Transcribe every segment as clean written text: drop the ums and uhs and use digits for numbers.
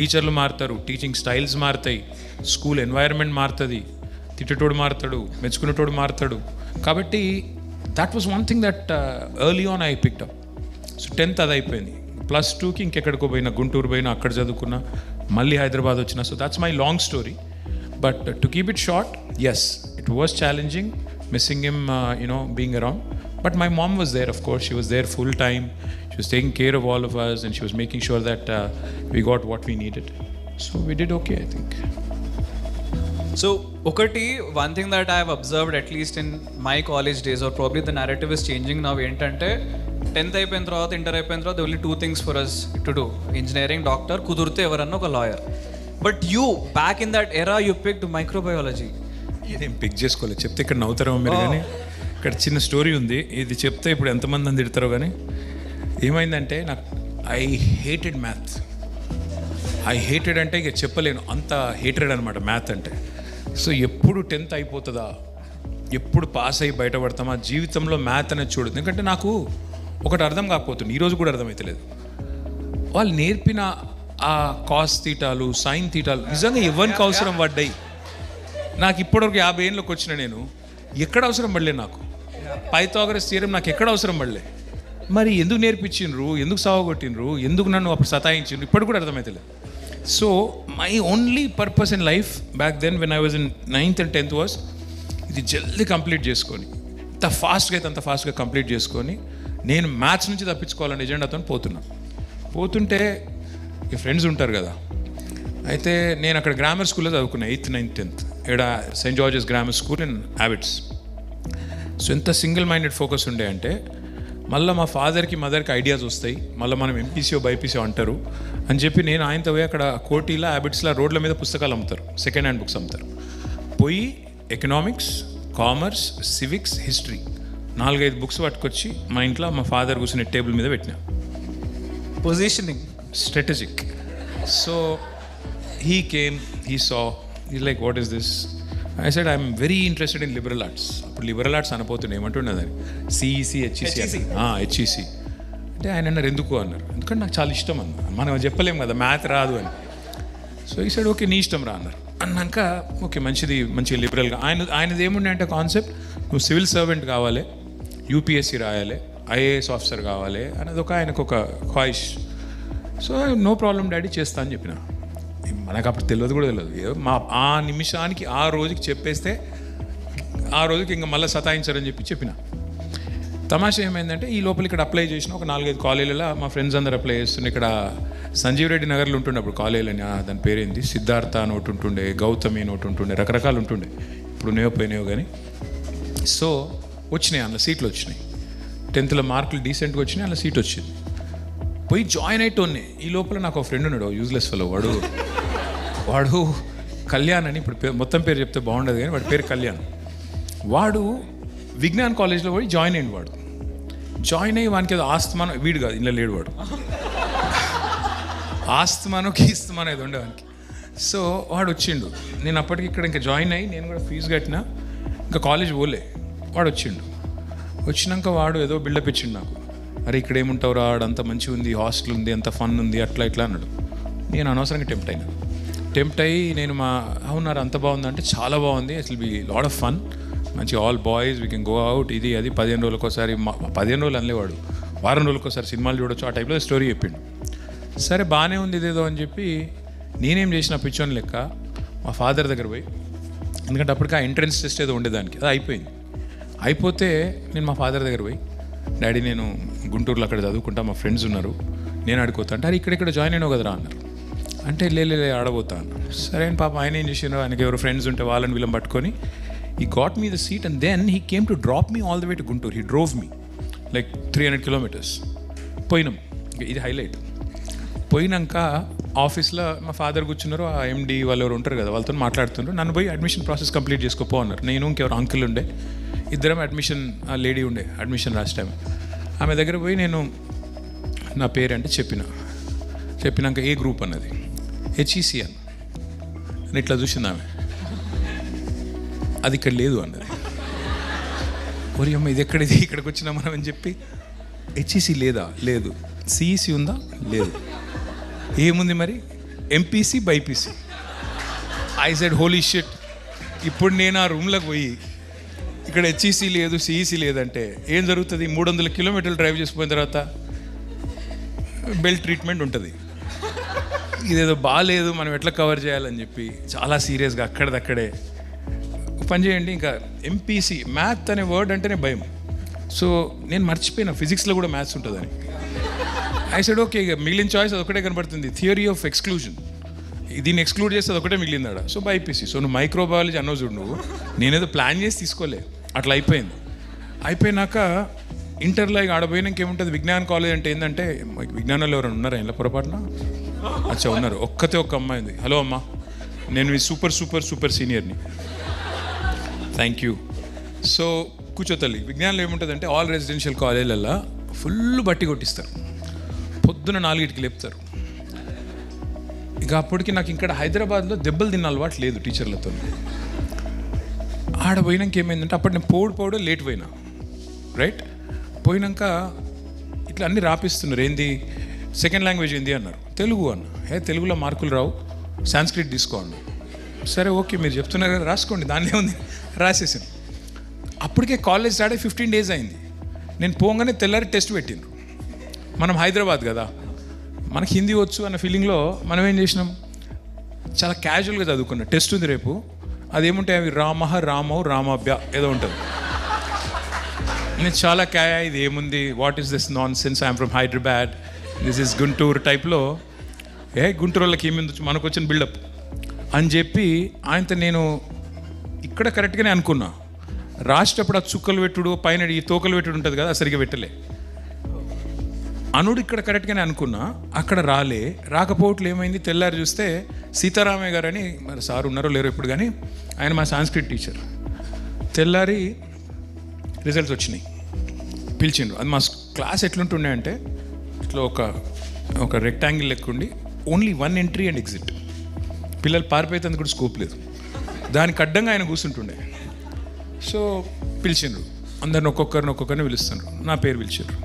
టీచర్లు మారుతారు, teaching styles మారుతాయి, స్కూల్ ఎన్వైరన్మెంట్ మారుతుంది, తిట్టేటోడు మారుతాడు, మెచ్చుకునేటోడు మారుతాడు. కాబట్టి that was one thing that early on I picked up. So 10th అది అయిపోయింది. +2కి ఇంకెక్కడికో పోయినా, గుంటూరు పోయినా, అక్కడ చదువుకున్నా, మళ్ళీ హైదరాబాద్ వచ్చిన. So that's my long story. But to keep it short, yes, it was challenging missing him, being around. But my mom was there, of course. She was there full time. She was taking care of all of us and she was making sure that we got what we needed. So we did okay, I think. So, ఒకటి one thing that I have observed at least in my college days, or probably the narrative is changing now, ఏంటంటే 10th అయిపోయిన తర్వాత, inter అయిపోయిన తర్వాత only 2 things for us to do: engineering, doctor, కుదిరితే ఎవరన్నా ఒక lawyer. But you, back in that era, you picked microbiology. నేను pick చేసుకోలేదు, చెప్తే ఇక్కడ నవ్వుతారేమో మీరు. కానీ ఇక్కడ చిన్న స్టోరీ ఉంది, ఇది చెప్తే ఇప్పుడు ఎంతమంది అని తిడతారో. కానీ ఏమైందంటే, నాకు I hated math. I hated అంటే ఇక చెప్పలేను, అంత హేటెడ్ అనమాట మ్యాథ్ అంటే. సో ఎప్పుడు 10th అయిపోతుందా, ఎప్పుడు పాస్ అయ్యి బయటపడతామా, జీవితంలో మ్యాథ్ అనేది చూడదు. ఎందుకంటే నాకు ఒకటి అర్థం కాకపోతుంది, ఈరోజు కూడా అర్థమవుతలేదు. వాళ్ళు నేర్పిన ఆ కాస్ తీటాలు, సైన్ తీటాలు నిజంగా ఎవరికి అవసరం పడ్డాయి? నాకు ఇప్పటివరకు 50 ఏళ్ళకి వచ్చిన నేను ఎక్కడ అవసరం పడలే. నాకు పైథాగరస్ థియరం నాకు ఎక్కడ అవసరం పడలే. మరి ఎందుకు నేర్పించిండ్రు, ఎందుకు సావగొట్టిండ్రు, ఎందుకు నన్ను అప్పుడు సతాయించిండ్రు, ఇప్పటికి కూడా అర్థమవుతలేదు. So my only purpose in life back then when I was in 9th and 10th was, ఇది జల్దీ కంప్లీట్ చేసుకొని, అంత ఫాస్ట్గా అయితే అంత ఫాస్ట్గా కంప్లీట్ చేసుకొని నేను మ్యాథ్స్ నుంచి తప్పించుకోవాలని ఎజెండాతో పోతుంటే ఈ ఫ్రెండ్స్ ఉంటారు కదా. అయితే నేను అక్కడ గ్రామర్ స్కూల్లో చదువుకున్నా 8th, 9th, 10th ఇక్కడ Saint జార్జెస్ grammar school in habits. So ఎంత సింగిల్ మైండెడ్ ఫోకస్ ఉండే అంటే, మళ్ళీ మా ఫాదర్కి మదర్కి ఐడియాస్ వస్తాయి, మళ్ళీ మనం ఎంపీసీఓ బైపీసీఓ అంటారు అని చెప్పి నేను ఆయనతో పోయి అక్కడ కోటీలో హ్యాబిట్స్లో రోడ్ల మీద పుస్తకాలు అమ్ముతారు, సెకండ్ హ్యాండ్ బుక్స్ అమ్ముతారు. పోయి economics, commerce, civics, history 4-5 books పట్టుకొచ్చి మా ఇంట్లో మా ఫాదర్ కూర్చుని టేబుల్ మీద పెట్టినా. Positioning, strategic. So he came, he saw, he's like, what is this? I said, I'm very interested in liberal arts. అప్పుడు లిబరల్ ఆర్ట్స్ అనపోతుండే, ఏమంటున్నదని సిఈసి, హెచ్ఈసి. హెచ్ఈసి అంటే ఆయన అన్నారు, ఎందుకు అన్నారు. ఎందుకంటే నాకు చాలా ఇష్టం అన్న, మనం చెప్పలేం కదా మ్యాథ్ రాదు అని. సో ఈ సైడ్ ఓకే నీ ఇష్టం రా అన్నారు. అన్నాక ఓకే మంచిగా లిబరల్గా ఆయనది ఏముండే అంటే కాన్సెప్ట్, నువ్వు సివిల్ సర్వెంట్ కావాలి, యూపీఎస్సీ రాయాలి, ఐఏఎస్ ఆఫీసర్ కావాలి అనేది ఆయనకు ఒక ఖ్వాయిష్. సో నో ప్రాబ్లం డాడీ, చేస్తా అని చెప్పిన. మనకు అప్పుడు తెలియదు కూడా తెలియదు, ఆ నిమిషానికి ఆ రోజుకి చెప్పేస్తే ఆ రోజుకి ఇంకా మళ్ళీ సతాయించారని చెప్పిన. తమాషా ఏమైందంటే, ఈ లోపల ఇక్కడ అప్లై చేసిన ఒక 4-5 కాలేజీలలో మా ఫ్రెండ్స్ అందరు అప్లై చేస్తుండే. ఇక్కడ సంజీవ్ రెడ్డి నగర్లో ఉంటుండే అప్పుడు కాలేజీలని, దాని పేరేంది, సిద్ధార్థ అని ఒకటి ఉంటుండే, గౌతమి అని ఒకటి ఉంటుండే, రకరకాలు ఉంటుండే. ఇప్పుడు పోయినాయో కానీ. సో వచ్చినాయి, అందులో సీట్లు వచ్చినాయి. 10th మార్కులు డీసెంట్గా వచ్చినాయి, అందులో సీట్ వచ్చింది. పోయి జాయిన్ అయిటోనే. ఈ లోపల నాకు ఒక ఫ్రెండ్ ఉన్నాడు, యూజ్లెస్ ఫెలో. వాడు కళ్యాణ్ అని, ఇప్పుడు మొత్తం పేరు చెప్తే బాగుండదు కానీ వాడి పేరు కళ్యాణ్. వాడు విజ్ఞాన్ కాలేజ్లో పోయి జాయిన్ అయ్యింది. వాడు జాయిన్ అయ్యి వానికి ఏదో ఆస్తమానం, వీడు కాదు ఇలా లేడు వాడు, ఆస్తమానం కీస్తమానం ఏదో ఉండేవానికి. సో వాడు వచ్చిండు. నేను అప్పటికి ఇక్కడ ఇంకా జాయిన్ అయ్యి నేను కూడా ఫీజు కట్టినా, ఇంకా కాలేజ్ పోలే. వాడు వచ్చినాక వాడు ఏదో బిల్డప్ ఇచ్చిండు నాకు, అరే ఇక్కడ ఏముంటావు రా, అంత మంచిగా ఉంది, హాస్టల్ ఉంది, అంత ఫన్ ఉంది, అట్లా ఇట్లా అన్నాడు. నేను అనవసరంగా టెంప్ట్ అయ్యి నేను అవునారు అంత బాగుంది అంటే, చాలా బాగుంది, అసలు బి లాట్ ఆఫ్ ఫన్, మంచి all boys we can go out, ఇది అది 15 రోజులకు ఒకసారి, 15 రోజులు అనలేవాడు, వారం రోజులకు ఒకసారి సినిమాలు చూడొచ్చు, ఆ టైప్లో స్టోరీ చెప్పిండు. సరే బాగానే ఉంది ఇదేదో అని చెప్పి నేనేం చేసిన పిచ్చోని లెక్క మా ఫాదర్ దగ్గర పోయి, ఎందుకంటే అప్పటికి ఆ ఎంట్రన్స్ టెస్ట్ ఏదో ఉండేదానికి, అది అయిపోతే నేను మా ఫాదర్ దగ్గర పోయి, డాడీ నేను గుంటూరులో అక్కడ చదువుకుంటా, మా ఫ్రెండ్స్ ఉన్నారు, నేను ఆడుకోతా అంటే, అరే ఇక్కడ జాయిన్ అయినావు కదరా అన్నారు. అంటే లే ఆడబోతా అన్నాను. సరే అని పాప ఆయన ఏం చేసినారు, ఆయనకి ఎవరు ఫ్రెండ్స్ ఉంటే వాళ్ళని వీళ్ళని పట్టుకొని he got me the seat and then he came to drop me all the way to Guntur. He drove me like 300 kilometers. పోయినాం, ఇది హైలైట్. పోయినాక ఆఫీస్లో మా ఫాదర్ కూర్చున్నారు, ఆ ఎండి వాళ్ళు ఎవరు ఉంటారు కదా, వాళ్ళతో మాట్లాడుతున్నారు. నన్ను పోయి అడ్మిషన్ ప్రాసెస్ కంప్లీట్ చేసుకోపో అన్నారు. నేను ఇంకెవరు అంకుల్ ఉండే, ఇద్దరం అడ్మిషన్, ఆ లేడీ ఉండే అడ్మిషన్ లాస్ట్ టైం, ఆమె దగ్గర పోయి నేను నా పేరు అంటే చెప్పినాక ఏ గ్రూప్ అన్నది, హెచ్ఈసి అని ఇట్లా చూసింది ఆమె. అది ఇక్కడ లేదు అన్నది. ఒరి అమ్మ ఇది ఎక్కడిది, ఇక్కడికి వచ్చినా మనం అని చెప్పి, హెచ్ఈసి లేదా, లేదు, సిఈసి ఉందా, లేదు, ఏముంది మరి, MPC BiPC. I said holy shit. ఇప్పుడు నేను ఆ రూమ్లోకి పోయి ఇక్కడ హెచ్ఈసీ లేదు, సిఈసీ లేదంటే ఏం జరుగుతుంది? 300 కిలోమీటర్లు డ్రైవ్ చేసిపోయిన తర్వాత బెల్ట్ ట్రీట్మెంట్ ఉంటుంది. ఇదేదో బాగాలేదు, మనం ఎట్లా కవర్ చేయాలని చెప్పి చాలా సీరియస్గా అక్కడదక్కడే పని చేయండి. ఇంకా ఎంపీసీ మ్యాథ్ అనే వర్డ్ అంటేనే భయం. సో నేను మర్చిపోయినా ఫిజిక్స్లో కూడా మ్యాథ్స్ ఉంటుందని. ఐ సెడ్ ఓకే, ఇక మిగిలిన చాయిస్ అదొకటే కనబడుతుంది, థియరీ ఆఫ్ ఎక్స్క్లూజన్. దీన్ని ఎక్స్క్లూడ్ చేస్తే అదొకటే మిగిలిందాడ. So BiPC. సో నువ్వు మైక్రోబయాలజీ అన్నో చూడు, నువ్వు నేనేదో ప్లాన్ చేసి తీసుకోలే, అట్లా అయిపోయింది. అయిపోయినాక ఇంటర్లో ఇక ఆడపోయినాక ఏముంటుంది, విజ్ఞాన్ కాలేజ్ అంటే ఏంటంటే, విజ్ఞానంలో ఎవరైనా ఉన్నారా ఇలా పొరపాటున? అచ్చా ఉన్నారు, ఒక్క అమ్మాయి ఉంది. హలో అమ్మా, నేను మీ సూపర్ సూపర్ సూపర్ సీనియర్ని. Thank you. సో కూర్చో తల్లి. విజ్ఞానంలో ఏముంటుందంటే ఆల్ రెసిడెన్షియల్ కాలేజీలలో ఫుల్ బట్టి కొట్టిస్తారు, పొద్దున 4కి లేపుతారు. ఇక అప్పటికి నాకు ఇక్కడ హైదరాబాద్లో దెబ్బలు తిన్న అలవాటు లేదు టీచర్లతో. ఆడ పోయినాక ఏమైందంటే, అప్పటి నేను పోడు లేట్ పోయినా, రైట్. పోయినాక ఇట్లా అన్నీ రాపిస్తున్నారు. ఏంది సెకండ్ లాంగ్వేజ్ ఏంది అన్నారు. తెలుగు అన్న. తెలుగులో మార్కులు రావు, సాంస్క్రిట్ తీసుకో అన్న. సరే ఓకే, మీరు చెప్తున్నారు కదా రాసుకోండి, దానిలో ఉంది. రాసేసాను. అప్పటికే కాలేజ్ స్టార్ట్ అయ్యి 15 days అయింది. నేను పోగానే తెల్లారి టెస్ట్ పెట్టిండ్రు. మనం హైదరాబాద్ కదా, మనకి హిందీ వచ్చు అన్న ఫీలింగ్లో మనం ఏం చేసినాం, చాలా క్యాజువల్గా చదువుకున్నాం. టెస్ట్ ఉంది రేపు, అదేముంటాయి అవి రామవు రామాభ్య ఏదో ఉంటుంది. నేను చాలా ఇది ఏముంది, what is this non sense, I'm from Hyderabad, this is Guntur టైప్లో. గుంటూరు వాళ్ళకి ఏమింది మనకు వచ్చిన బిల్డప్ అని చెప్పి ఆయనతో నేను ఇక్కడ కరెక్ట్గానే అనుకున్నా. రాసేటప్పుడు ఆ చుక్కలు పెట్టుడు, పైన ఈ తోకలు పెట్టుడు ఉంటుంది కదా, సరిగ్గా పెట్టలే. అనుడు ఇక్కడ కరెక్ట్గానే అనుకున్నా, అక్కడ రాకపోవట్లు ఏమైంది, తెల్లారి చూస్తే సీతారామయ్య గారు అని, మరి సార్ ఉన్నారో లేరో ఇప్పుడు, కానీ ఆయన మా సాంస్క్రిట్ టీచర్. తెల్లారి రిజల్ట్స్ వచ్చినాయి, పిలిచిండ్రు. అది మా క్లాస్ ఎట్లుంటుండే అంటే, ఇట్లా ఒక rectangle లెక్కుండి, only 1 entry and exit. పిల్లలు పారిపోయేందుకు కూడా స్కోప్ లేదు, దానికి అడ్డంగా ఆయన కూర్చుంటుండే. సో పిలిచిండ్రు, అందరిని ఒక్కొక్కరిని పిలుస్తున్నారు. నా పేరు పిలిచారు.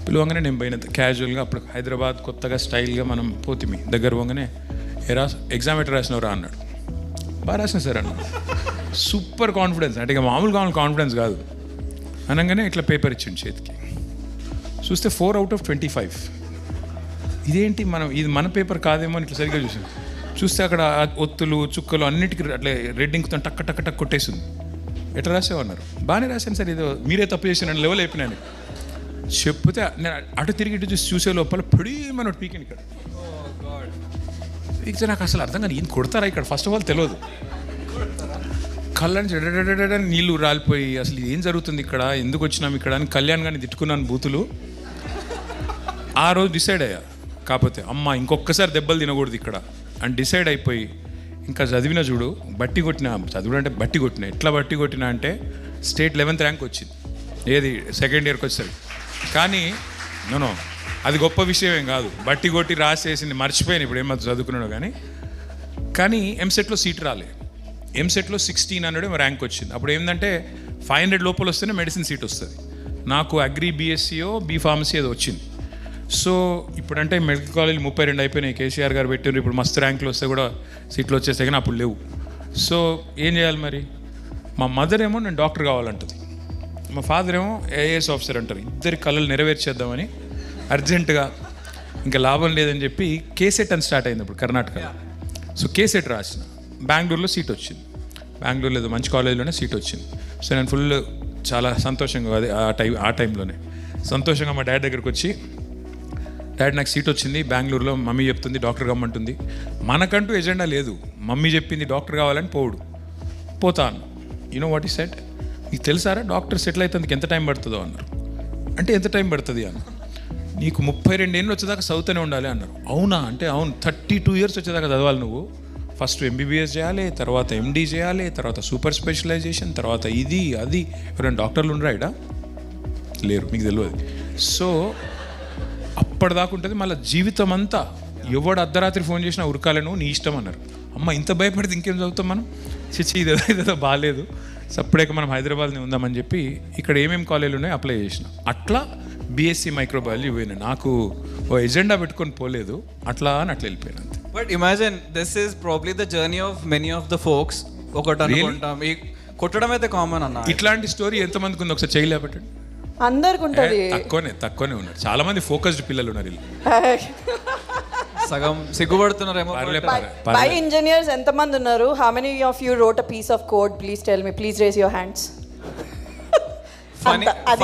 పిలువగానే నేను పోయిన క్యాజువల్గా, అప్పుడు హైదరాబాద్ కొత్తగా స్టైల్గా మనం పోతిమి. దగ్గర పోగానే ఎగ్జామ్ ఎట్లా రాసినవరా అన్నాడు. బాగా రాసిన సార్ అన్నాడు. సూపర్ కాన్ఫిడెన్స్, అంటే ఇక మామూలుగా కాన్ఫిడెన్స్ కాదు. అనగానే ఇట్లా పేపర్ ఇచ్చిండు చేతికి. చూస్తే 4 out of 25. ఇదేంటి, ఇది మన పేపర్ కాదేమో అని ఇట్లా సరిగ్గా చూసాను. చూస్తే అక్కడ ఒత్తులు చుక్కలు అన్నిటికీ అట్లా రెడ్ ఇంకుతో టక్ టక్ టక్ కొట్టేసింది. ఎట్లా రాసావన్నారు. బాగానే రాశాను సార్, ఏదో మీరే తప్పు చేశాను లెవెల్ అయిపోయినాను. చెప్తే నేను అటు తిరిగి ఇటు చూసే లోపల పొడి మన పీకింది ఇక్కడ. ఇక నాకు అసలు అర్థం కాదు, ఈయన కొడతారా ఇక్కడ, ఫస్ట్ ఆఫ్ ఆల్ తెలియదు. కళ్ళని చెడడడ నీళ్ళు రాలిపోయి అసలు ఏం జరుగుతుంది ఇక్కడ, ఎందుకు వచ్చినాం ఇక్కడ అని కళ్యాణ్ గారిని తిట్టుకున్నాను బూతులు. ఆ రోజు డిసైడ్ అయ్యా, కాకపోతే అమ్మ ఇంకొకసారి దెబ్బలు తినకూడదు ఇక్కడ అని డిసైడ్ అయిపోయి ఇంకా చదివిన చూడు, బట్టి కొట్టిన. చదువుడు అంటే బట్టి కొట్టిన. ఎట్లా బట్టి కొట్టినా అంటే స్టేట్ 11th ర్యాంక్ వచ్చింది, ఏది సెకండ్ ఇయర్కి వచ్చేసరికి. కానీ నో అది గొప్ప విషయం ఏం కాదు, బట్టి కొట్టి రాసేసింది మర్చిపోయాను ఇప్పుడు ఏమో చదువుకున్నాడు. కానీ ఎంసెట్లో సీట్ రాలే. ఎంసెట్లో 1600 ర్యాంక్ వచ్చింది. అప్పుడు ఏంటంటే 500 లోపల వస్తేనే మెడిసిన్ సీట్ వస్తుంది. నాకు అగ్రి బీఎస్సీయో బీ ఫార్మసీ ఏదో వచ్చింది. సో ఇప్పుడంటే మెడికల్ కాలేజ్ 32 అయిపోయినాయి, కేసీఆర్ గారు పెట్టారు. ఇప్పుడు మస్తు ర్యాంకులు వస్తే కూడా సీట్లు వచ్చేస్తాయి, కానీ అప్పుడు లేవు. సో ఏం చేయాలి మరి? మా మదర్ ఏమో నేను డాక్టర్ కావాలంటుంది, మా ఫాదర్ ఏమో ఐఏఎస్ ఆఫీసర్ అంటారు. ఇద్దరి కళలు నెరవేర్చేద్దామని అర్జెంటుగా ఇంకా లాభం లేదని చెప్పి కేసెట్ అని స్టార్ట్ అయింది అప్పుడు కర్ణాటకలో. సో కేసెట్ రాసిన, బెంగళూరులో సీట్ వచ్చింది. బెంగళూరులో ఏదో మంచి కాలేజీలోనే సీట్ వచ్చింది. సో నేను ఫుల్ చాలా సంతోషంగా, అది ఆ టైంలోనే సంతోషంగా మా డాడీ దగ్గరికి వచ్చి, డాడీ నాకు సీట్ వచ్చింది బెంగళూరులో, మమ్మీ చెప్తుంది డాక్టర్ కమ్మంటుంది. మనకంటూ ఎజెండా లేదు, మమ్మీ చెప్పింది డాక్టర్ కావాలని పోతాను. యూనో వాట్ ఈ సెట్, నీకు తెలుసారా డాక్టర్ సెటిల్ అయితే ఎంత టైం పడుతుందో అన్నారు. అంటే ఎంత టైం పడుతుంది అన్న, నీకు 32 ఏళ్ళు వచ్చేదాకా చదువుతూనే ఉండాలి అన్నారు. అవునా అంటే అవును, 32 years వచ్చేదాకా చదవాలి నువ్వు. ఫస్ట్ ఎంబీబీఎస్ చేయాలి, తర్వాత ఎండీ చేయాలి, తర్వాత సూపర్ స్పెషలైజేషన్, తర్వాత ఇది అది. ఎవరైనా డాక్టర్లు ఉండరా ఇక్కడ? లేరు, మీకు తెలియదు. సో అప్పటిదాకా ఉంటుంది, మళ్ళీ జీవితం అంతా ఎవడు అర్ధరాత్రి ఫోన్ చేసినా ఉరకాలను నీ ఇష్టం అన్నారు. అమ్మ ఇంత భయపడితే ఇంకేం చదువుతాం మనం, చిచ్చి ఇదేదో బాగాలేదు, సపరేట్గా మనం హైదరాబాద్ని ఉందామని చెప్పి ఇక్కడ ఏమేమి కాలేజీలు ఉన్నాయో అప్లై చేసిన. అట్లా బీఎస్సీ మైక్రోబయాలజీ పోయినా. నాకు ఓ ఎజెండా పెట్టుకొని పోలేదు, అట్లా వెళ్ళిపోయాను అంతే. But imagine this is probably the journey of many of the folks. ఒకటి అనుకుంటాం ఈ కొట్టడం అయితే కామన్ అన్న. ఇట్లాంటి స్టోరీ ఎంతమందికి ఉంది ఒకసారి చేయలేపట్టండి. అందరికి ఉంటుంది. తక్కువనే ఉన్నారు, చాలా మంది ఫోకస్డ్ పిల్లలు ఉన్నారు వీళ్ళు. సగం సిగ్గుపడుతున్నారేమో. బై ఇంజనీర్స్ ఎంతమంది ఉన్నారు? How many of you wrote a piece of code? Please tell me, please raise your hands.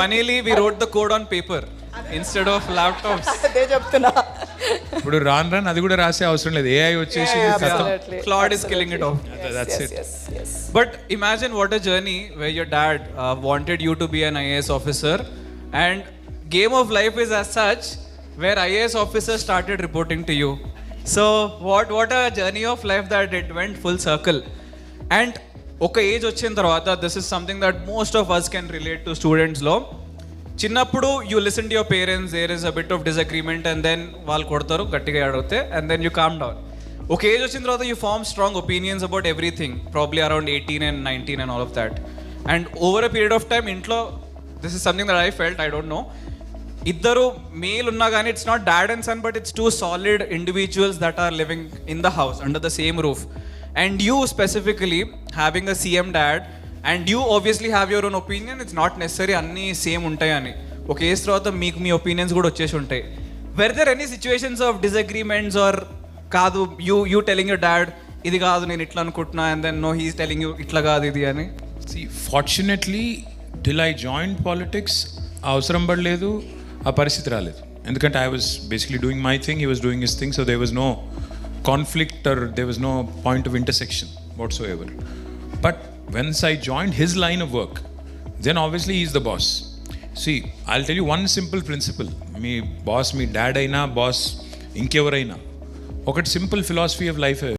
Funnily we wrote the code on paper instead of laptops. అదే చెప్తున్నా. ఇప్పుడు రాను అది కూడా రాసే అవసరం లేదు, ఏఐ వచ్చేసి Claude is killing it off. That's it. Yes. But imagine what a journey where your dad wanted you to be an IAS officer, and game of life is as such where IAS officers started reporting to you. So what a journey of life that it went full circle. And ఒక age వచ్చిన తర్వాత this is something that most of us can relate to స్టూడెంట్స్లో. చిన్నప్పుడు you listen to your parents, there is a bit of disagreement and then వాళ్ళు కొడతారు గట్టిగా అడిగితే and then you calm down. ఒక ఏజ్ వచ్చిన తర్వాత you form strong opinions about everything, probably around 18 and 19 and all of that. And over a period of time ఇంట్లో this is something that I felt, I don't know, ఇద్దరు male ఉన్నా కానీ it's not dad and son but it's two solid individuals that are living in the house under the same roof. And you specifically having a CM dad and you obviously have your own opinion, it's not necessary అన్నీ same ఉంటాయి అని. ఒక age తర్వాత మీకు మీ opinions కూడా వచ్చేసి ఉంటాయి. Were there any situations of disagreements or కాదు you telling your dad ఇది కాదు నేను ఇట్లా అనుకుంటున్నా and then no he's telling you ఇట్లా కాదు ఇది అని? See, fortunately till I joined politics అవసరం పడలేదు, ఆ పరిస్థితి రాలేదు. ఎందుకంటే I was basically doing my thing, he was doing his thing, so there was no conflict or there was no point of intersection whatsoever. But once I joined his line of work, then obviously he's the boss. See, I'll tell you one simple principle. Me boss, me dad aina, boss inkevaraina, ఒకటి simple philosophy of life